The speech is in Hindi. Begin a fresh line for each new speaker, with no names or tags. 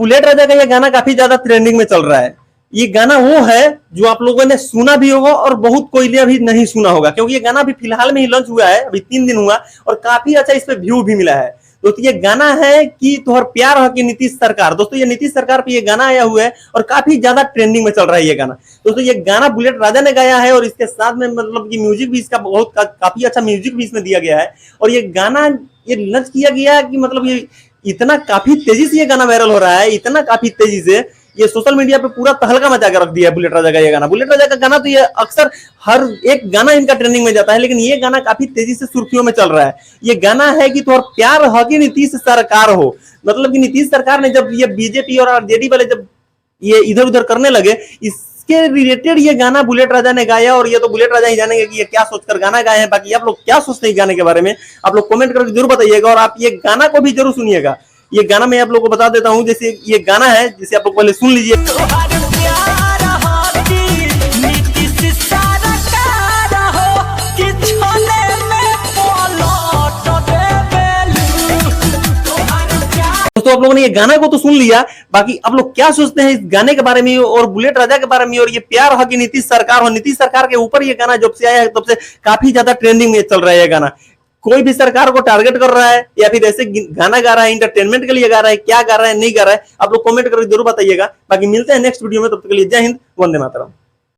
बुलेट राजा का ये गाना काफी ज्यादा ट्रेंडिंग में चल रहा है। ये गाना वो है जो आप लोगों ने सुना भी होगा और बहुत कोई ने अभी नहीं सुना होगा, क्योंकि ये गाना अभी फिलहाल में ही लॉन्च हुआ है, अभी 3 दिन हुआ और काफी अच्छा इस पे व्यू भी मिला है। दोस्तों ये गाना है कि तोहर प्यार हो कि नीतीश सरकार। दोस्तों ये नीतीश सरकार पे ये गाना आया हुआ है और काफी ज्यादा ट्रेंडिंग में चल रहा है ये गाना। दोस्तों ये गाना बुलेट राजा ने गाया है और इसके साथ में मतलब कि म्यूजिक भी इसका बहुत काफी अच्छा म्यूजिक भी इसमें दिया गया है। और ये गाना ये लॉन्च किया गया कि मतलब ये इतना काफी तेजी से ये गाना वायरल हो रहा है, इतना काफी तेजी से ये सोशल मीडिया पे पूरा तहलका मचा के रख दिया है बुलेट राजा का ये गाना। बुलेट राजा का गाना तो ये अक्सर हर एक गाना इनका ट्रेंडिंग में जाता है, लेकिन ये गाना काफी तेजी से सुर्खियों में चल रहा है। ये गाना है कि तोहर प्यार हो कि नीतीश सरकार हो। मतलब कि नीतीश सरकार ने जब ये बीजेपी और आरजेडी वाले जब ये इधर उधर करने लगे, इसके रिलेटेड ये गाना बुलेट राजा ने गाया। और ये तो बुलेट राजा ही जानेंगे कि ये क्या सोचकर गाना गाए हैं। बाकी आप लोग क्या सोचते हैं गाने के बारे में, आप लोग कमेंट करके जरूर बताइएगा और आप ये गाना को भी जरूर सुनिएगा। ये गाना मैं आप लोगों को बता देता हूं, जैसे ये गाना है जिसे आप लोग पहले सुन लीजिए। दोस्तों आप लोगों ने ये गाना को तो सुन लिया, बाकी आप लोग क्या सोचते हैं इस गाने के बारे में और बुलेट राजा के बारे में, और ये प्यार हो कि नीतीश सरकार हो। नीतीश सरकार के ऊपर ये गाना जब से आया है तब से काफी ज्यादा ट्रेंडिंग में चल रहा है ये गाना। कोई भी सरकार को टारगेट कर रहा है या फिर ऐसे गाना गा रहा है, इंटरटेनमेंट के लिए गा रहा है, क्या गा रहा है नहीं गा रहा है, आप लोग कमेंट करके जरूर बताइएगा। बाकी मिलते हैं नेक्स्ट वीडियो में, तब तक के लिए जय हिंद, वंदे मातरम।